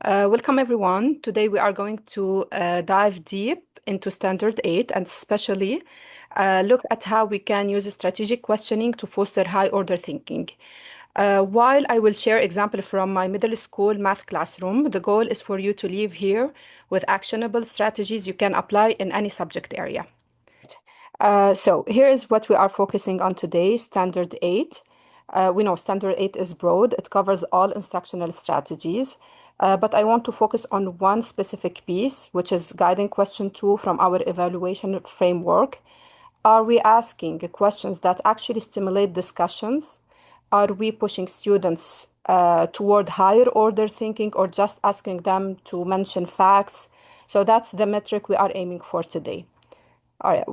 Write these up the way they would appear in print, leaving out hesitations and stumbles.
Welcome everyone. Today we are going to dive deep into Standard 8 and especially look at how we can use strategic questioning to foster high order thinking. While I will share example from my middle school math classroom, the goal is for you to leave here with actionable strategies you can apply in any subject area. So here is what we are focusing on today, Standard 8. We know Standard 8 is broad. It covers all instructional strategies. But I want to focus on one specific piece, which is guiding question 2 from our evaluation framework. Are we asking questions that actually stimulate discussions? Are we pushing students toward higher order thinking or just asking them to mention facts? So that's the metric we are aiming for today. All right.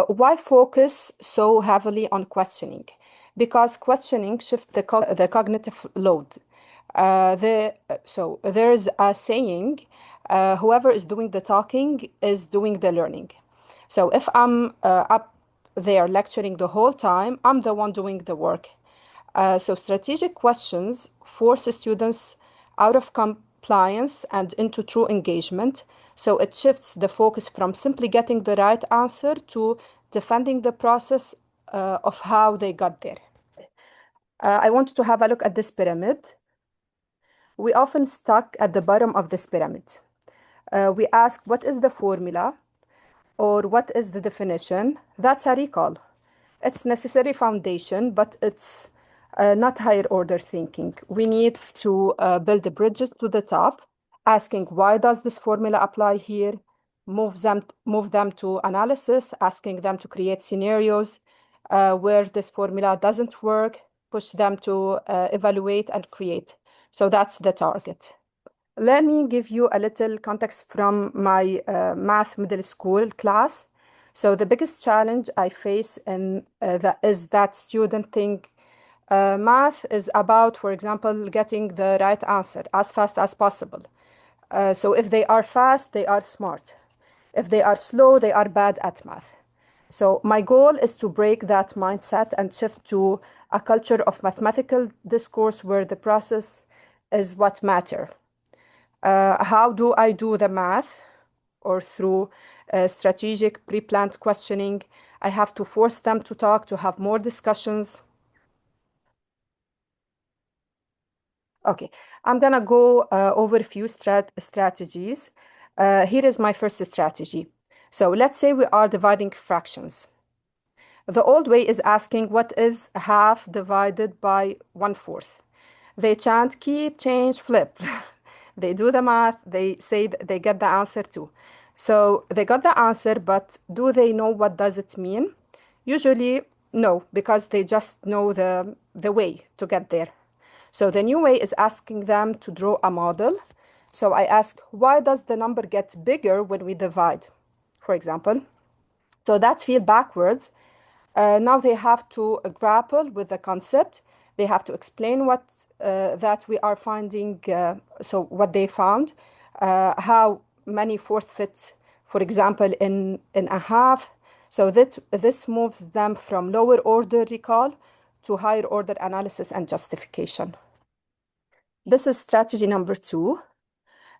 Why focus so heavily on questioning? Because questioning shifts the cognitive load. So there is a saying, whoever is doing the talking is doing the learning. So if I'm up there lecturing the whole time, I'm the one doing the work. So strategic questions force students out of compliance and into true engagement. So it shifts the focus from simply getting the right answer to defending the process of how they got there. I want to have a look at this pyramid. We often stuck at the bottom of this pyramid. We ask, what is the formula? Or what is the definition? That's a recall. It's necessary foundation, but it's not higher order thinking. We need to build the bridges to the top, asking why does this formula apply here? Move them to analysis, asking them to create scenarios where this formula doesn't work, push them to evaluate and create. So that's the target. Let me give you a little context from my math middle school class. So the biggest challenge I face is that students think math is about, for example, getting the right answer as fast as possible. So if they are fast, they are smart. If they are slow, they are bad at math. So my goal is to break that mindset and shift to a culture of mathematical discourse where the process is what matters. How do I do the math? Or through strategic pre-planned questioning. I have to force them to talk, to have more discussions. Okay, I'm gonna go over a few strategies. Here is my first strategy. So let's say we are dividing fractions. The old way is asking what is half divided by 1/4. They chant, keep, change, flip. They do the math, they say they get the answer too. So they got the answer, but do they know what does it mean? Usually, no, because they just know the way to get there. So the new way is asking them to draw a model. So I ask, why does the number get bigger when we divide, for example? So that feel backwards. Now they have to grapple with the concept. They have to explain what that we are finding, so what they found, how many fourth fit, for example, in a half. So that this moves them from lower order recall to higher order analysis and justification. This is strategy number 2.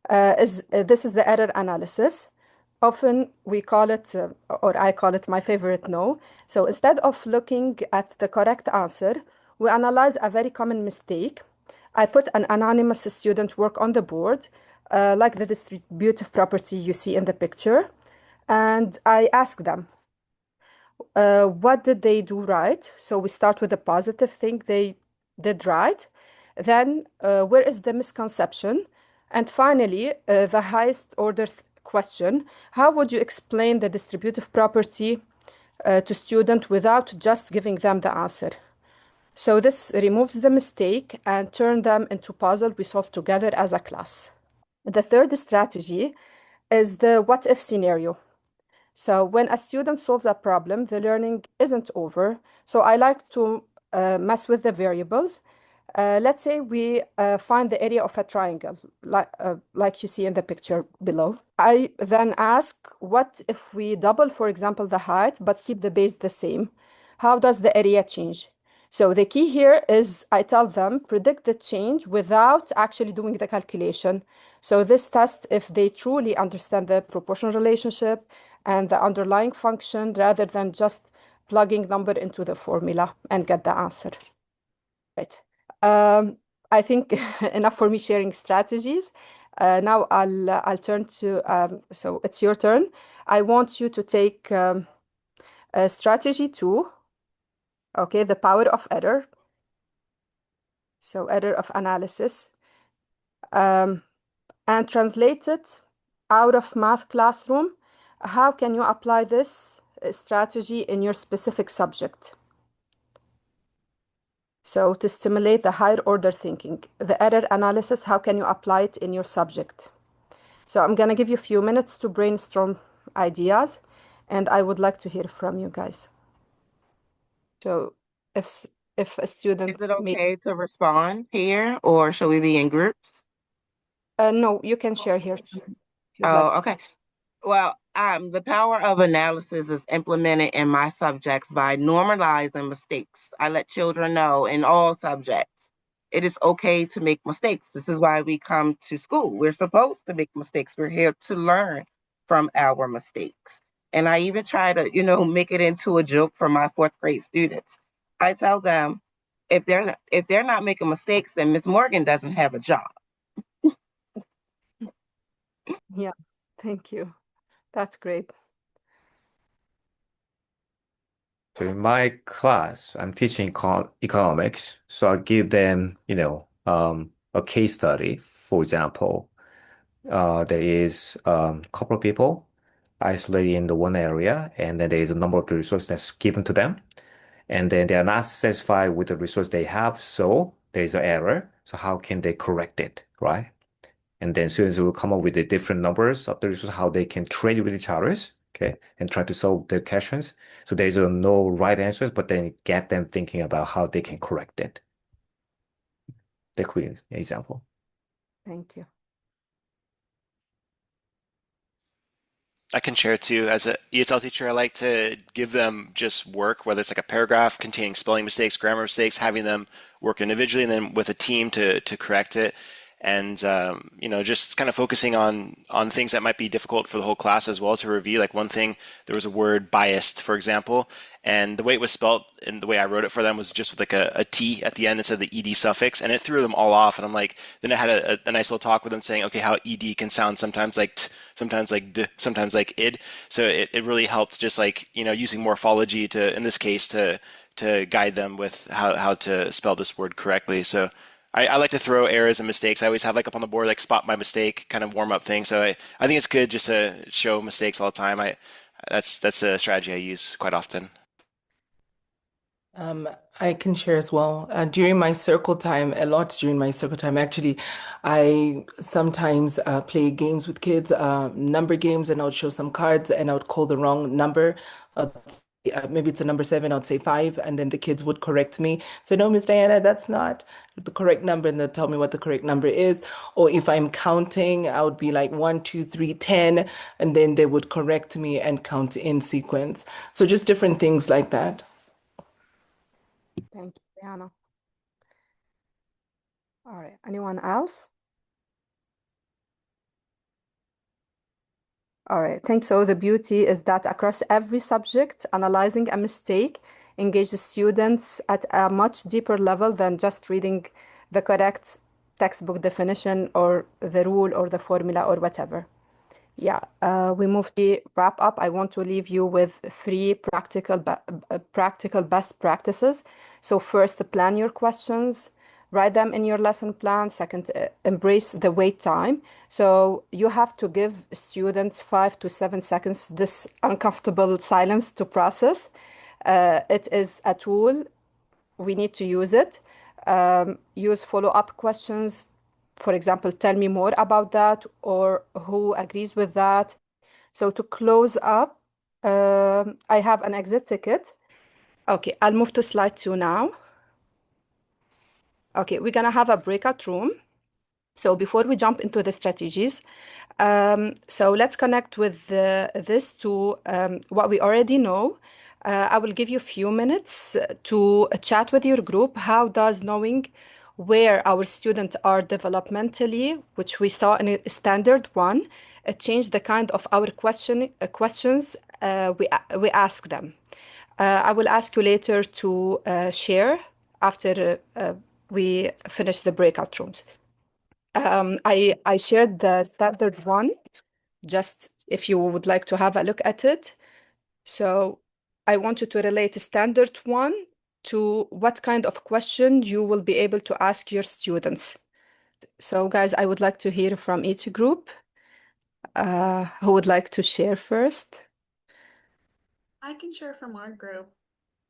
This is the error analysis. Often we call it, or I call it my favorite no. So instead of looking at the correct answer, we analyze a very common mistake. I put an anonymous student work on the board, like the distributive property you see in the picture, and I ask them, what did they do right? So we start with the positive thing they did right. Then, where is the misconception? And finally, the highest order question, how would you explain the distributive property to student without just giving them the answer? So this removes the mistake and turn them into puzzle we solve together as a class. The third strategy is the what if scenario. So when a student solves a problem, the learning isn't over. So I like to mess with the variables. Let's say we find the area of a triangle, like you see in the picture below. I then ask, what if we double, for example, the height, but keep the base the same? How does the area change? So the key here is I tell them predict the change without actually doing the calculation. So this test if they truly understand the proportional relationship and the underlying function rather than just plugging number into the formula and get the answer. Right. I think enough for me sharing strategies. Now I'll turn to so it's your turn. I want you to take strategy 2, okay, the power of error. So error of analysis, um, and translate it out of math classroom. How can you apply this strategy in your specific subject? So to stimulate the higher order thinking, the error analysis, how can you apply it in your subject? So I'm gonna give you a few minutes to brainstorm ideas, and I would like to hear from you guys. So if a Is student it may, okay to respond here, or should we be in groups? no, you can share here if you'd like Oh, to. okay. Well, the power of analysis is implemented in my subjects by normalizing mistakes. I let children know in all subjects it is okay to make mistakes. This is why we come to school. We're supposed to make mistakes. We're here to learn from our mistakes. And I even try to, make it into a joke for my fourth grade students. I tell them if they're not making mistakes, then Miss Morgan doesn't have a job. Yeah, thank you. That's great. So in my class, I'm teaching economics. So I give them, a case study. For example, there is a couple of people isolated in the one area, and then there is a number of resources that's given to them. And then they are not satisfied with the resource they have, so there is an error. So how can they correct it, right? And then students will come up with the different numbers of the resources, how they can trade with each other, okay, and try to solve the questions. So there's no right answers, but then get them thinking about how they can correct it. The quick example. Thank you. I can share too. As a ESL teacher, I like to give them just work, whether it's like a paragraph containing spelling mistakes, grammar mistakes, having them work individually and then with a team to correct it. And just kind of focusing on things that might be difficult for the whole class as well to review. Like one thing, there was a word biased, for example, and the way it was spelled and the way I wrote it for them was just with like a T at the end instead of the ed suffix, and it threw them all off. And I'm like, then I had a nice little talk with them saying, okay, how ed can sound sometimes like t, sometimes like d, sometimes like id. So it really helped just like using morphology to in this case to guide them with how to spell this word correctly. So I like to throw errors and mistakes. I always have like up on the board like spot my mistake kind of warm up thing. So I think it's good just to show mistakes all the time. That's a strategy I use quite often. Um, I can share as well. During my circle time, a lot during my circle time, actually, I sometimes play games with kids, number games, and I would show some cards and I would call the wrong number. Maybe it's a number 7, I'd say 5, and then the kids would correct me. So, no, Miss Diana, that's not the correct number, and they'll tell me what the correct number is. Or if I'm counting, I would be like 1, 2, 3, 10, and then they would correct me and count in sequence. So, just different things like that. Thank you, Diana. All right. Anyone else? All right. Thanks. So the beauty is that across every subject, analyzing a mistake engages students at a much deeper level than just reading the correct textbook definition or the rule or the formula or whatever. Yeah, we move to wrap up. I want to leave you with three practical best practices. So first, plan your questions, write them in your lesson plan. Second, embrace the wait time. So you have to give students 5 to 7 seconds this uncomfortable silence to process. It is a tool. We need to use it. Use follow-up questions. For example, tell me more about that, or who agrees with that. So to close up, I have an exit ticket. Okay, I'll move to slide 2 now. Okay, we're gonna have a breakout room. So before we jump into the strategies, so let's connect with this to what we already know. I will give you a few minutes to chat with your group. How does knowing where our students are developmentally, which we saw in standard one, change the kind of our questions we ask them? I will ask you later to share after we finish the breakout rooms. I shared the standard one, just if you would like to have a look at it. So I want you to relate standard one to what kind of question you will be able to ask your students. So guys, I would like to hear from each group. Who would like to share first? I can share from our group.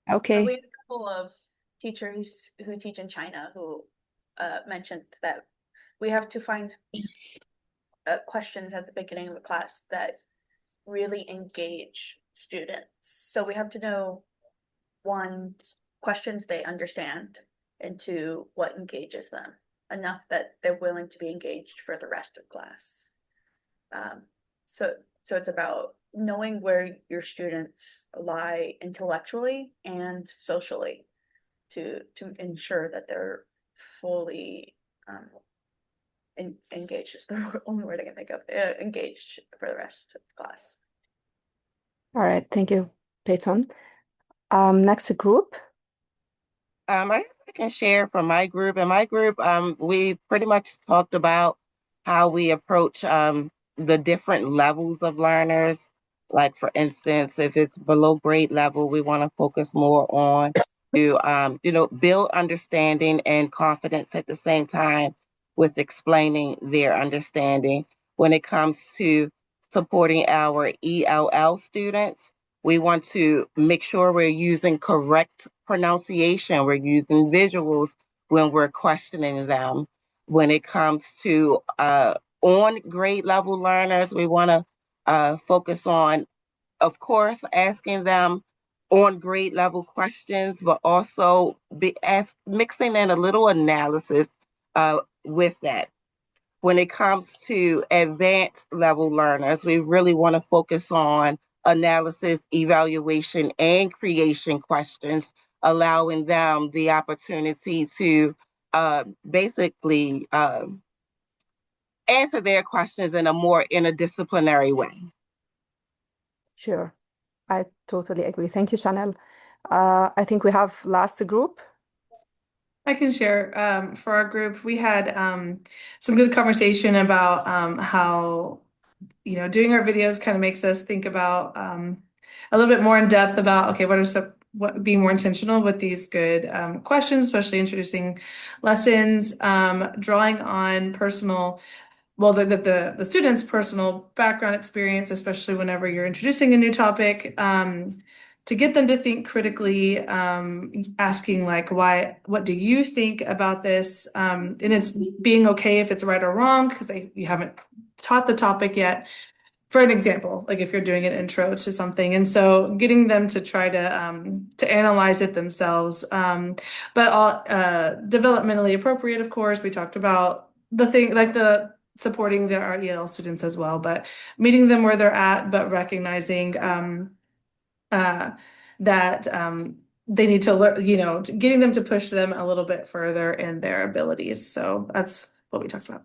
Okay. We have a couple of teachers who teach in China who mentioned that we have to find questions at the beginning of a class that really engage students. So we have to know, one, questions they understand, and two, what engages them enough that they're willing to be engaged for the rest of class. So it's about knowing where your students lie intellectually and socially to ensure that they're fully engaged is the only word I can think of, engaged for the rest of the class. All right. Thank you, Peyton. Next group. I guess I can share from my group. In my group, we pretty much talked about how we approach the different levels of learners. Like for instance, if it's below grade level, we want to focus more on to build understanding and confidence at the same time with explaining their understanding. When it comes to supporting our ELL students, we want to make sure we're using correct pronunciation. We're using visuals when we're questioning them. When it comes to on grade level learners, we want to focus on, of course, asking them on grade level questions, but also mixing in a little analysis with that. When it comes to advanced level learners, we really want to focus on analysis, evaluation, and creation questions, allowing them the opportunity to basically answer their questions in a more interdisciplinary way. Sure. I totally agree. Thank you, Chanel. I think we have last group. I can share for our group. We had some good conversation about how doing our videos kind of makes us think about a little bit more in depth about okay, what being more intentional with these good questions, especially introducing lessons, drawing on personal the student's personal background experience, especially whenever you're introducing a new topic, to get them to think critically, asking like, what do you think about this? And it's being okay if it's right or wrong, because you haven't taught the topic yet. For an example, like if you're doing an intro to something, and so getting them to try to analyze it themselves, but all developmentally appropriate, of course. We talked about the thing like the supporting our EL students as well, but meeting them where they're at, but recognizing that they need to learn, getting them to push them a little bit further in their abilities. So that's what we talked about.